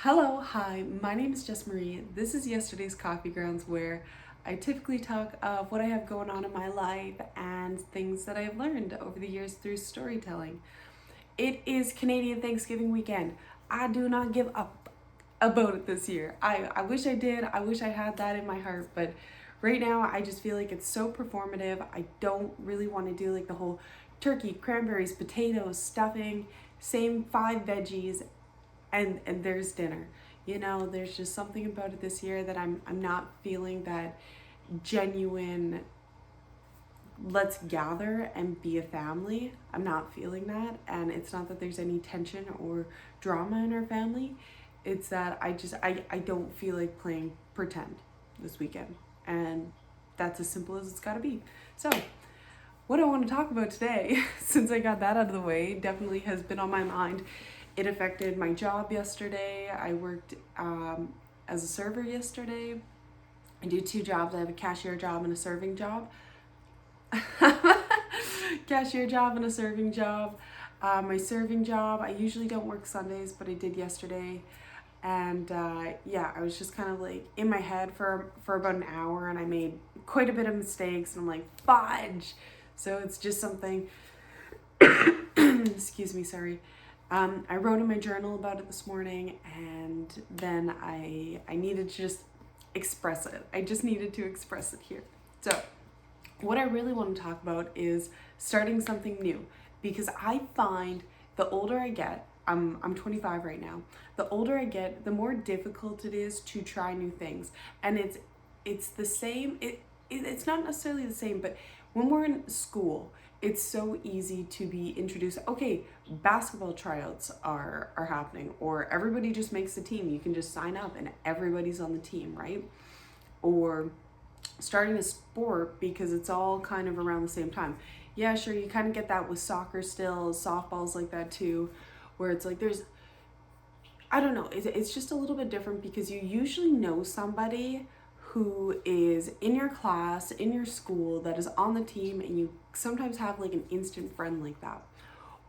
Hello, hi, my name is Jess Marie. This is yesterday's Coffee Grounds, where I typically talk of what I have going on in my life and things that I've learned over the years through storytelling. It is Canadian Thanksgiving weekend. I do not give up about it this year. I wish I did. I wish I had that in my heart, but right now I just feel like it's so performative. I don't really want to do like the whole turkey, cranberries, potatoes, stuffing, same five veggies, and there's dinner. There's just something about it this year that I'm not feeling that genuine let's gather and be a family. I'm not feeling that, and it's not that there's any tension or drama in our family. It's that I don't feel like playing pretend this weekend. And that's as simple as it's got to be. So, what I want to talk about today, since I got that out of the way, definitely has been on my mind. It affected my job yesterday. I worked as a server yesterday. I do two jobs. I have a cashier job and a serving job. Cashier job and a serving job. My serving job, I usually don't work Sundays, but I did yesterday. And yeah, I was just kind of like in my head for about an hour, and I made quite a bit of mistakes, and I'm like, fudge. So it's just something, excuse me, sorry. I wrote in my journal about it this morning, and then I needed to just express it. I just needed to express it here. So what I really want to talk about is starting something new, because I find the older I get, I'm 25 right now. The older I get, the more difficult it is to try new things. And it's the same. It's not necessarily the same, but when we're in school, it's so easy to be introduced. Okay, basketball tryouts are happening, or everybody just makes the team. You can just sign up and everybody's on the team, right? Or starting a sport, because it's all kind of around the same time. Yeah, sure, you kind of get that with soccer still, softball's like that too, where it's like I don't know, it's just a little bit different, because you usually know somebody who is in your class, in your school, that is on the team, and you sometimes have like an instant friend like that.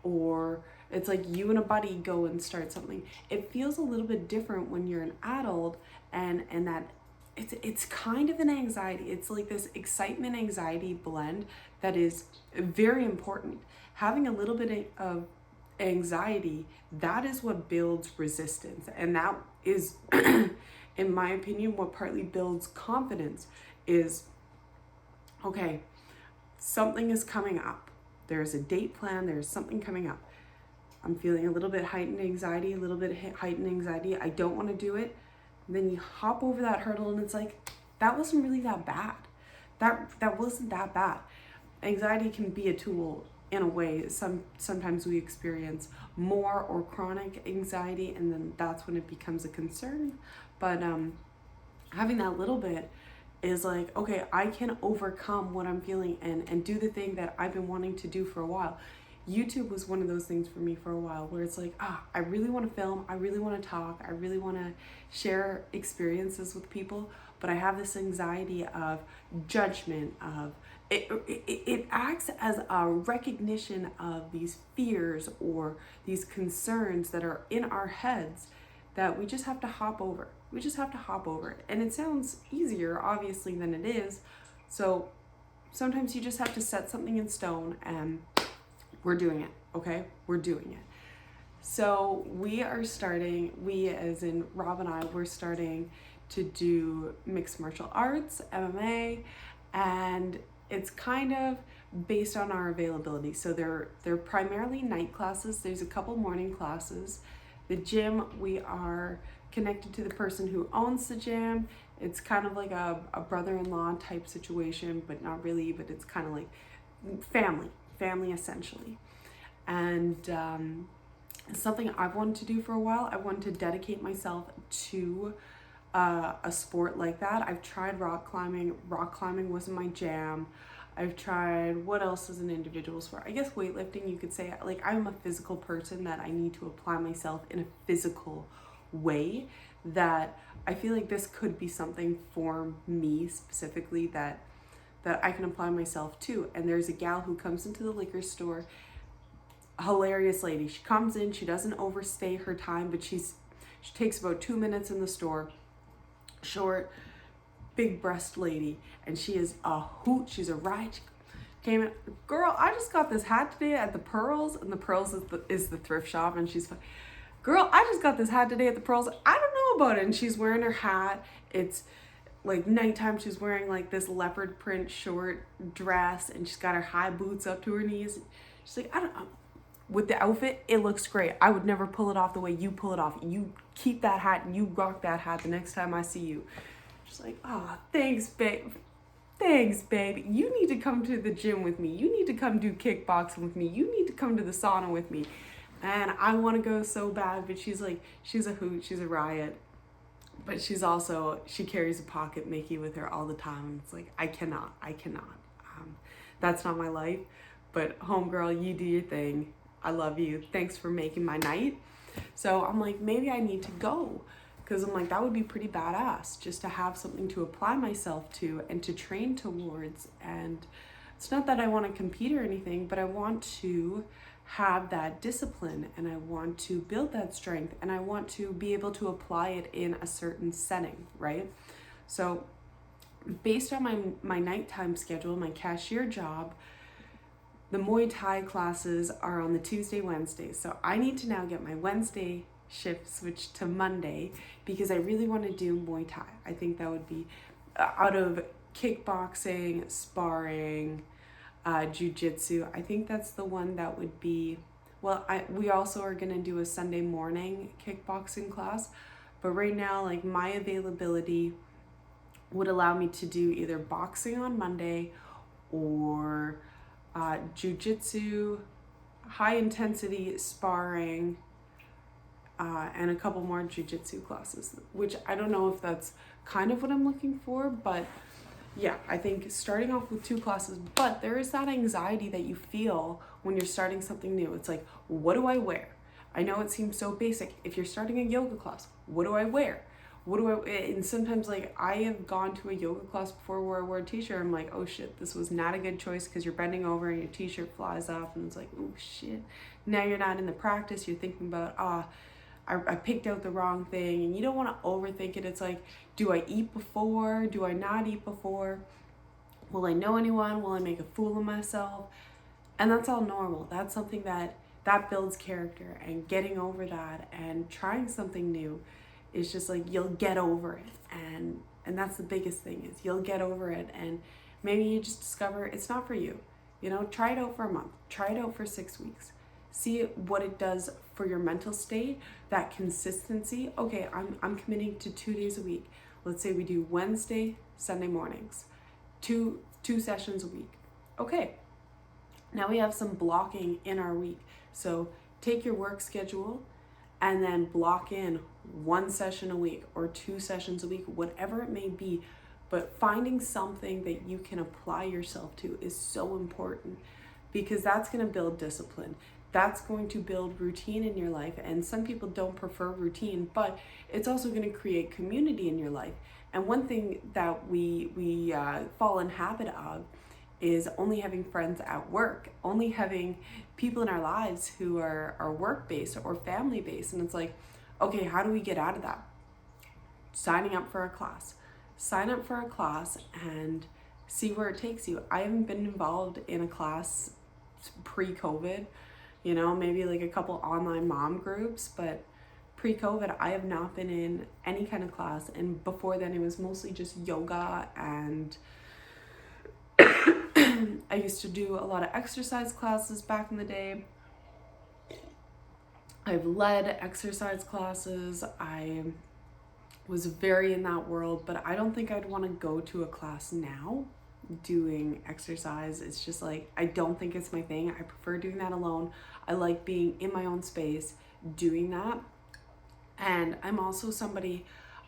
Or it's like you and a buddy go and start something. It feels a little bit different when you're an adult, and that it's kind of an anxiety. It's like this excitement anxiety blend that is very important. Having a little bit of anxiety, that is what builds resistance, and that is in my opinion what partly builds confidence. Is okay, something is coming up, there's a date plan, there's something coming up, I'm feeling a little bit heightened anxiety, I don't want to do it. And then you hop over that hurdle, and it's like, that wasn't really that bad. That wasn't that bad. Anxiety can be a tool in a way. Sometimes we experience more or chronic anxiety, and then that's when it becomes a concern. But having that little bit is like, okay, I can overcome what I'm feeling and do the thing that I've been wanting to do for a while. YouTube was one of those things for me for a while, where it's like, I really want to film, I really want to talk, I really want to share experiences with people, but I have this anxiety of judgment, of it acts as a recognition of these fears or these concerns that are in our heads that we just have to hop over. We just have to hop over it. And it sounds easier, obviously, than it is. So sometimes you just have to set something in stone, and we're doing it, okay? We're doing it. So we as in Rob and I, we're starting to do mixed martial arts, MMA, and it's kind of based on our availability. So they're primarily night classes. There's a couple morning classes. The gym, we are connected to the person who owns the gym. It's kind of like a brother-in-law type situation, but not really, but it's kind of like family essentially. And it's something I've wanted to do for a while. I wanted to dedicate myself to a sport like that. I've tried rock climbing. Rock climbing wasn't my jam. I've tried, what else is an individual sport? I guess weightlifting, you could say. Like, I'm a physical person, that I need to apply myself in a physical way, that I feel like this could be something for me specifically that I can apply myself to. And there's a gal who comes into the liquor store, hilarious lady. She comes in, she doesn't overstay her time, but she's She takes about 2 minutes in the store. Short, big breast lady, and she is a hoot. She's a riot. Came in, girl, I just got this hat today at the Pearls, and the Pearls is the thrift shop, and she's girl, I just got this hat today at the Pearls. I don't know about it. And she's wearing her hat. It's like nighttime. She's wearing like this leopard print short dress, and she's got her high boots up to her knees. She's like, I don't know. With the outfit, it looks great. I would never pull it off the way you pull it off. You keep that hat and you rock that hat the next time I see you. She's like, oh, thanks, babe. Thanks, babe. You need to come to the gym with me. You need to come do kickboxing with me. You need to come to the sauna with me. And I want to go so bad, but she's like, she's a hoot. She's a riot. But she's also, she carries a pocket Mickey with her all the time. And it's like, I cannot. That's not my life. But homegirl, you do your thing. I love you. Thanks for making my night. So I'm like, maybe I need to go. Because I'm like, that would be pretty badass just to have something to apply myself to and to train towards. And it's not that I want to compete or anything, but I want to have that discipline and I want to build that strength and I want to be able to apply it in a certain setting, right? So based on my nighttime schedule, my cashier job, the Muay Thai classes are on the Tuesday, Wednesday. So I need to now get my Wednesday shift switched to Monday because I really want to do Muay Thai. I think that would be out of kickboxing, sparring, jiu-jitsu. I think that's the one that would be, well, we also are going to do a Sunday morning kickboxing class. But right now, like my availability would allow me to do either boxing on Monday or jiu-jitsu, high intensity sparring, and a couple more jiu-jitsu classes, which I don't know if that's kind of what I'm looking for, but yeah, I think starting off with 2 classes, but there is that anxiety that you feel when you're starting something new. It's like, what do I wear? I know it seems so basic. If you're starting a yoga class, what do I wear? And sometimes like I have gone to a yoga class before where I wore a t-shirt. I'm like, oh shit, this was not a good choice because you're bending over and your t-shirt flies off and it's like, oh shit. Now you're not in the practice. You're thinking about, I picked out the wrong thing, and you don't want to overthink it. It's like, do I eat before? Do I not eat before? Will I know anyone? Will I make a fool of myself? And that's all normal. That's something that builds character, and getting over that and trying something new is just like, you'll get over it. And that's the biggest thing is you'll get over it. And maybe you just discover it's not for you. You know, try it out for a month, try it out for 6 weeks. See what it does for your mental state, that consistency. Okay, I'm committing to 2 days a week. Let's say we do Wednesday, Sunday mornings, two sessions a week. Okay, now we have some blocking in our week. So take your work schedule and then block in 1 session a week or 2 sessions a week, whatever it may be. But finding something that you can apply yourself to is so important because that's going to build discipline. That's going to build routine in your life. And some people don't prefer routine, but it's also going to create community in your life. And one thing that we fall in habit of is only having friends at work, only having people in our lives who are work-based or family-based. And it's like, okay, how do we get out of that? Signing up for a class. Sign up for a class and see where it takes you. I haven't been involved in a class pre-COVID, you know, maybe like a couple online mom groups, but pre-COVID, I have not been in any kind of class. And before then, it was mostly just yoga, and I used to do a lot of exercise classes back in the day. I've led exercise classes. I was very in that world, but I don't think I'd want to go to a class now doing exercise. It's just like, I don't think it's my thing. I prefer doing that alone. I like being in my own space doing that. And I'm also somebody,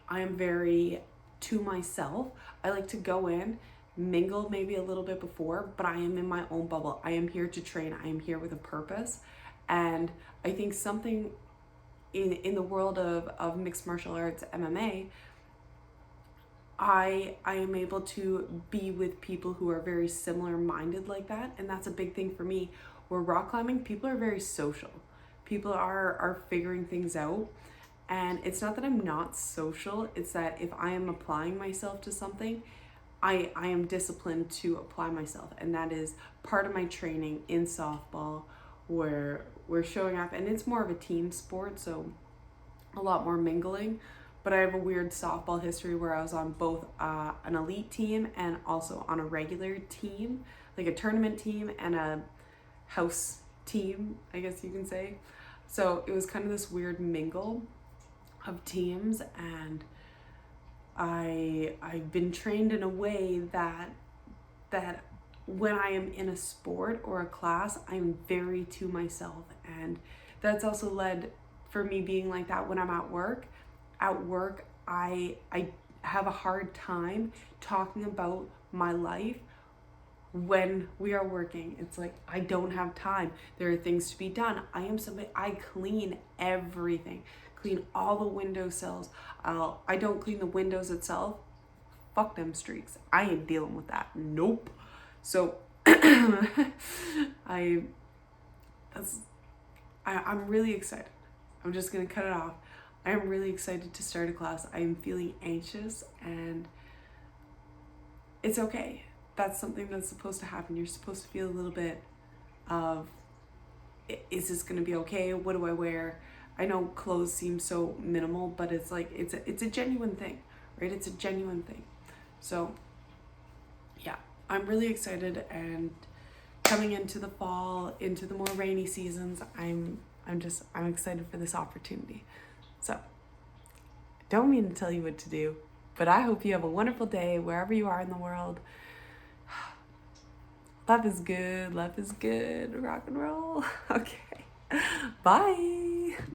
I am very to myself. I like to go in, mingle maybe a little bit before, but I am in my own bubble. I am here to train. I am here with a purpose. And I think something in the world of mixed martial arts, MMA, I am able to be with people who are very similar minded like that. And that's a big thing for me. Where rock climbing, people are very social. People are figuring things out. And it's not that I'm not social, it's that if I am applying myself to something, I am disciplined to apply myself. And that is part of my training in softball, where we're showing up, and it's more of a team sport, so a lot more mingling. But I have a weird softball history where I was on both an elite team and also on a regular team, like a tournament team and a house team, I guess you can say. So it was kind of this weird mingle of teams, and I've been trained in a way that when I am in a sport or a class, I'm very to myself. And that's also led for me being like that when I'm at work. At work, I have a hard time talking about my life when we are working. It's like I don't have time. There are things to be done. I clean everything. Clean all the window sills. I don't clean the windows itself. Fuck them streaks. I ain't dealing with that. Nope. So I'm really excited. I'm just gonna cut it off. I am really excited to start a class. I am feeling anxious, and it's okay. That's something that's supposed to happen. You're supposed to feel a little bit of, is this gonna be okay? What do I wear? I know clothes seem so minimal, but it's like it's a genuine thing, right? It's a genuine thing. So yeah, I'm really excited, and coming into the fall, into the more rainy seasons, I'm excited for this opportunity. So, don't mean to tell you what to do, but I hope you have a wonderful day wherever you are in the world. Love is good, rock and roll. Okay, bye.